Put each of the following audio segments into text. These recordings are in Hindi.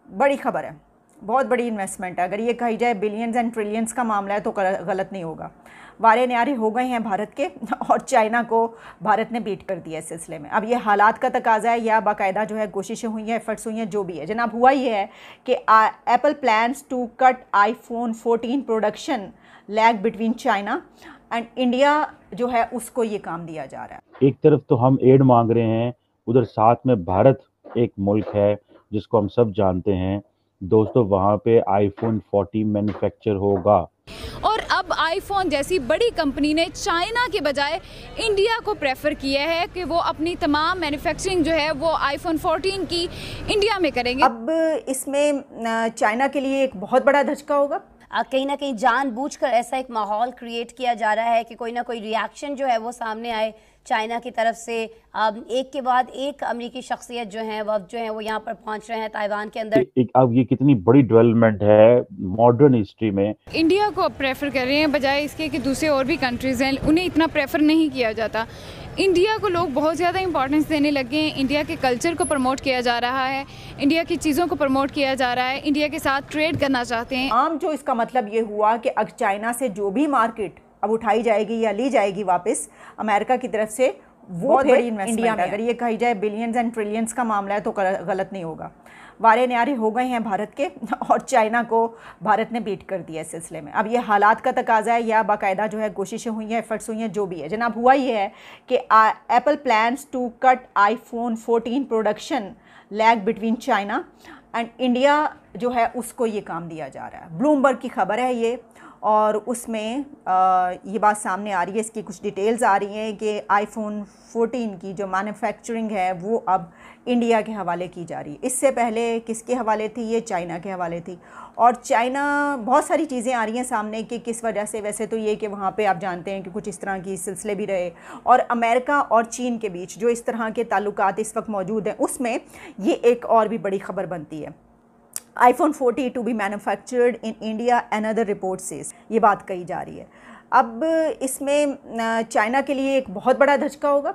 बड़ी खबर है, बहुत बड़ी इन्वेस्टमेंट है। अगर ये कही जाए बिलियंस एंड ट्रिलियंस का मामला है तो गलत नहीं होगा। वारे न्यारे हो गए हैं भारत के और चाइना को भारत ने बीट कर दिया इस सिलसिले में। अब ये हालात का तकाजा है या बाकायदा जो है कोशिशें हुई हैं, एफर्ट्स हुई हैं, जो भी है जनाब, हुआ ये है कि Apple plans to cut iPhone 14 production lag between China and India, जो है उसको ये काम दिया जा रहा है। एक तरफ तो हम एड मांग रहे हैं, उधर साथ में भारत एक मुल्क है जिसको हम सब जानते हैं दोस्तों, वहाँ पे आईफोन 14 मैन्युफैक्चर होगा। और अब आईफोन जैसी बड़ी कंपनी ने चाइना के बजाय इंडिया को प्रेफर किया है कि वो अपनी तमाम मैन्युफैक्चरिंग जो है वो आईफोन 14 की इंडिया में करेंगे। अब इसमें चाइना के लिए एक बहुत बड़ा धचका होगा। कहीं ना कहीं जानबूझकर ऐसा एक माहौल क्रिएट किया जा रहा है कि कोई ना कोई रिएक्शन जो है वो सामने आए चाइना की तरफ से। एक के बाद एक अमेरिकी शख्सियत जो है वो यहाँ पर पहुंच रहे हैं ताइवान के अंदर। अब ये कितनी बड़ी डेवलपमेंट है मॉडर्न हिस्ट्री में। इंडिया को प्रेफर कर रहे हैं बजाय इसके कि दूसरे और भी कंट्रीज़ हैं उन्हें इतना प्रेफर नहीं किया जाता। इंडिया को लोग बहुत ज़्यादा इंपॉर्टेंस देने लगे हैं। इंडिया के कल्चर को प्रमोट किया जा रहा है, इंडिया की चीज़ों को प्रमोट किया जा रहा है, इंडिया के साथ ट्रेड करना चाहते हैं। आम जो इसका मतलब ये हुआ कि अब चाइना से जो भी मार्केट अब उठाई जाएगी या ली जाएगी वापस अमेरिका की तरफ से, वो बहुत बड़ी इन्वेस्टमेंट है। अगर ये कही जाए बिलियंस एंड ट्रिलियंस का मामला है तो गलत नहीं होगा। वारे न्यारे हो गए हैं भारत के और चाइना को भारत ने बीट कर दिया इस सिलसिले में। अब ये हालात का तकाजा है या बाकायदा जो है कोशिशें हुई हैं, एफर्ट्स हुई हैं, जो भी है जनाब, हुआ ये है कि Apple plans to cut iPhone 14 production lag between China and India, जो है उसको ये काम दिया जा रहा है। ब्लूमबर्ग की खबर है ये, और उसमें ये बात सामने आ रही है, इसकी कुछ डिटेल्स आ रही हैं कि आईफोन 14 की जो मैन्युफैक्चरिंग है वो अब इंडिया के हवाले की जा रही है। इससे पहले किसके हवाले थी? ये चाइना के हवाले थी। और चाइना, बहुत सारी चीज़ें आ रही हैं सामने कि किस वजह से। वैसे तो ये कि वहाँ पे आप जानते हैं कि कुछ इस तरह की सिलसिले भी रहे, और अमेरिका और चीन के बीच जो इस तरह के ताल्लुकात इस वक्त मौजूद हैं, उसमें ये एक और भी बड़ी खबर बनती है। IPhone 14 to be manufactured in India another report says, ये बात कही जा रही है। अब इसमें चाइना के लिए एक बहुत बड़ा धचका होगा,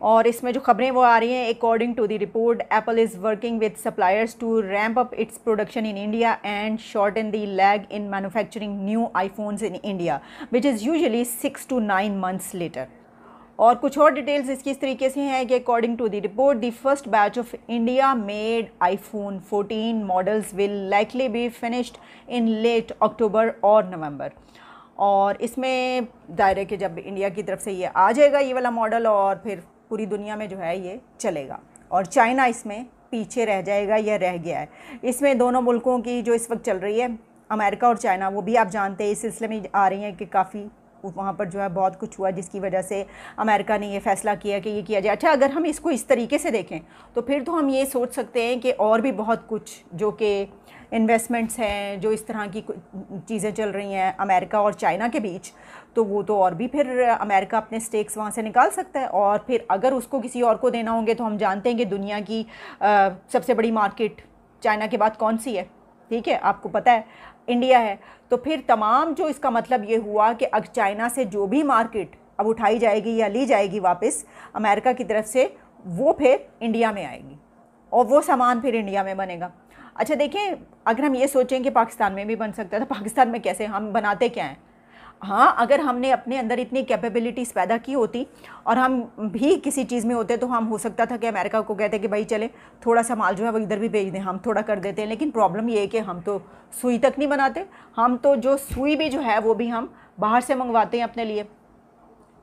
और इसमें जो खबरें वो आ रही हैं, according to the report Apple is working with suppliers to ramp up its production in India and shorten the lag in manufacturing new iPhones in India which is usually 6 to 9 months later. और कुछ और डिटेल्स इसकी इस तरीके से हैं कि according to the report the first batch of India made iPhone 14 models will likely be finished in late October और नवंबर। और इसमें दायरे के जब इंडिया की तरफ से ये आ जाएगा ये वाला मॉडल, और फिर पूरी दुनिया में जो है ये चलेगा, और चाइना इसमें पीछे रह जाएगा या रह गया है। इसमें दोनों मुल्कों की जो इस वक्त चल रही है, अमेरिका और चाइना, वो भी आप जानते हैं इस सिलसिले में आ रही हैं कि काफ़ी वहाँ पर जो है बहुत कुछ हुआ जिसकी वजह से अमेरिका ने ये फ़ैसला किया कि ये किया जाए। अच्छा, अगर हम इसको इस तरीके से देखें तो फिर तो हम ये सोच सकते हैं कि और भी बहुत कुछ जो कि इन्वेस्टमेंट्स हैं, जो इस तरह की चीज़ें चल रही हैं अमेरिका और चाइना के बीच, तो वो तो और भी फिर अमेरिका अपने स्टेक्स वहाँ से निकाल सकता है। और फिर अगर उसको किसी और को देना होंगे तो हम जानते हैं कि दुनिया की सबसे बड़ी मार्केट चाइना के बाद कौन सी है? ठीक है, आपको पता है, इंडिया है। तो फिर तमाम जो इसका मतलब ये हुआ कि अब चाइना से जो भी मार्केट अब उठाई जाएगी या ली जाएगी वापस अमेरिका की तरफ से, वो फिर इंडिया में आएगी और वो सामान फिर इंडिया में बनेगा। अच्छा देखें, अगर हम ये सोचें कि पाकिस्तान में भी बन सकता है, तो पाकिस्तान में कैसे? हम बनाते क्या हैं? हाँ, अगर हमने अपने अंदर इतनी कैपेबिलिटीज़ पैदा की होती और हम भी किसी चीज़ में होते, तो हम हो सकता था कि अमेरिका को कहते कि भाई चले थोड़ा सा माल जो है वो इधर भी भेज दें, हम थोड़ा कर देते हैं। लेकिन प्रॉब्लम ये है कि हम तो सुई तक नहीं बनाते, हम तो जो सुई भी जो है वो भी हम बाहर से मंगवाते हैं अपने लिए।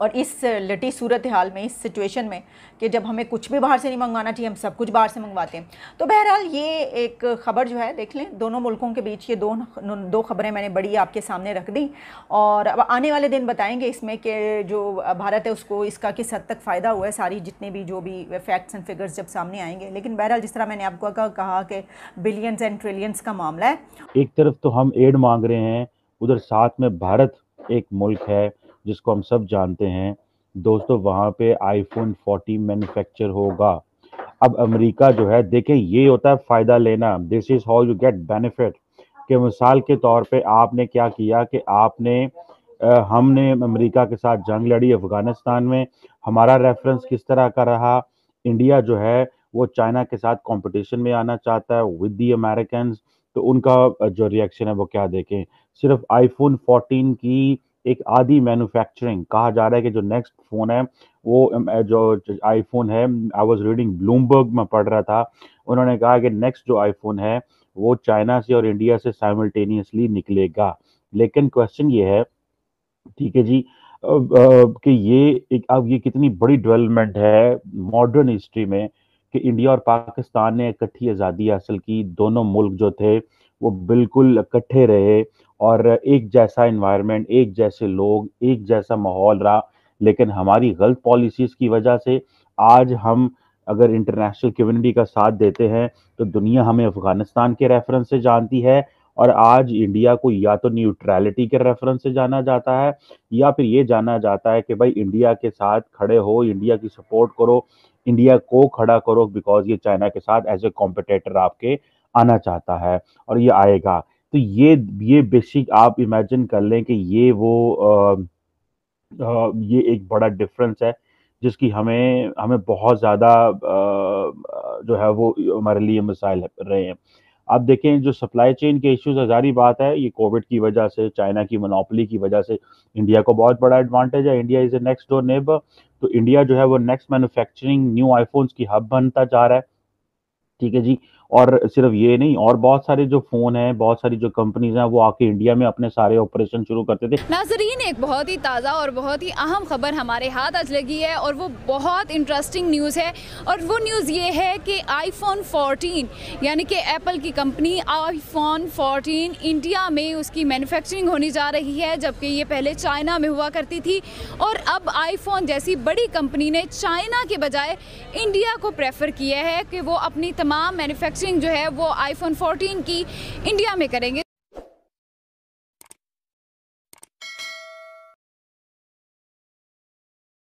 और इस लटी सूरत हाल में, इस सिचुएशन में कि जब हमें कुछ भी बाहर से नहीं मंगवाना चाहिए, हम सब कुछ बाहर से मंगवाते हैं। तो बहरहाल ये एक ख़बर जो है, देख लें, दोनों मुल्कों के बीच ये दो खबरें मैंने बड़ी आपके सामने रख दी। और अब आने वाले दिन बताएंगे इसमें कि जो भारत है उसको इसका किस हद तक फ़ायदा हुआ है, सारी जितने भी जो भी फैक्ट्स एंड फिगर्स जब सामने आएंगे। लेकिन बहरहाल जिस तरह मैंने आपको कहा कि बिलियंस एंड ट्रिलियंस का मामला है। एक तरफ तो हम एड मांग रहे हैं, उधर साथ में भारत एक मुल्क है जिसको हम सब जानते हैं दोस्तों, वहाँ पे आईफोन 14 मैन्युफैक्चर होगा। अब अमेरिका जो है, देखें, ये होता है फ़ायदा लेना, this is how you get benefit. कि मिसाल के तौर पे आपने क्या किया कि हमने अमेरिका के साथ जंग लड़ी अफ़गानिस्तान में, हमारा रेफरेंस किस तरह का रहा, इंडिया जो है वो चाइना के साथ कंपटीशन में आना चाहता है विद दी अमेरिकन्स, तो उनका जो रिएक्शन है वो क्या देखें। सिर्फ आईफोन 14 की एक आधी मैन्युफैक्चरिंग, कहा जा रहा है कि जो नेक्स्ट फ़ोन है वो जो आईफोन है, आई वाज रीडिंग ब्लूमबर्ग में पढ़ रहा था, उन्होंने कहा कि नेक्स्ट जो आईफोन है वो चाइना से और इंडिया से साइमल्टेनियसली निकलेगा। लेकिन क्वेश्चन ये है, ठीक है जी, कि ये कितनी बड़ी डेवलपमेंट है मॉडर्न हिस्ट्री में कि इंडिया और पाकिस्तान ने इकट्ठी आज़ादी हासिल की, दोनों मुल्क जो थे वो बिल्कुल इकट्ठे रहे और एक जैसा इन्वायरमेंट, एक जैसे लोग, एक जैसा माहौल रहा। लेकिन हमारी गलत पॉलिसीज़ की वजह से आज हम अगर इंटरनेशनल कम्युनिटी का साथ देते हैं तो दुनिया हमें अफगानिस्तान के रेफरेंस से जानती है, और आज इंडिया को या तो न्यूट्रलिटी के रेफरेंस से जाना जाता है या फिर ये जाना जाता है कि भाई इंडिया के साथ खड़े हो, इंडिया की सपोर्ट करो, इंडिया को खड़ा करो, बिकॉज ये चाइना के साथ एज ए कॉम्पिटिटर आपके आना चाहता है और ये आएगा। तो ये बेसिक आप इमेजिन कर लें कि ये एक बड़ा डिफरेंस है जिसकी हमें बहुत ज़्यादा जो है वो हमारे लिए मसाइल रहे हैं। आप देखें जो सप्लाई चेन के इश्यूज, हज़ारी बात है, ये कोविड की वजह से, चाइना की मोनोपोली की वजह से इंडिया को बहुत बड़ा एडवांटेज है। India is A next door neighbour, तो इंडिया जो है वो नेक्स्ट मैन्युफैक्चरिंग न्यू आईफोन्स की हब बनता जा रहा है, ठीक है जी। और सिर्फ ये नहीं, और बहुत सारे जो फ़ोन हैं, बहुत सारी जो कंपनीज हैं वो आके इंडिया में अपने सारे ऑपरेशन शुरू करते थे। नाज़रीन, एक बहुत ही ताज़ा और बहुत ही अहम खबर हमारे हाथ आज लगी है और वो बहुत इंटरेस्टिंग न्यूज़ है, और वो न्यूज़ ये है कि आईफोन 14 यानी कि एप्पल की कंपनी आईफोन 14 इंडिया में उसकी मैन्युफैक्चरिंग होने जा रही है, जबकि ये पहले चाइना में हुआ करती थी। और अब आईफोन जैसी बड़ी कंपनी ने चाइना के बजाय इंडिया को प्रेफर किया है कि वो अपनी तमाम मैन्युफैक्चरिंग जो है वो आईफोन 14 की इंडिया में करेंगे।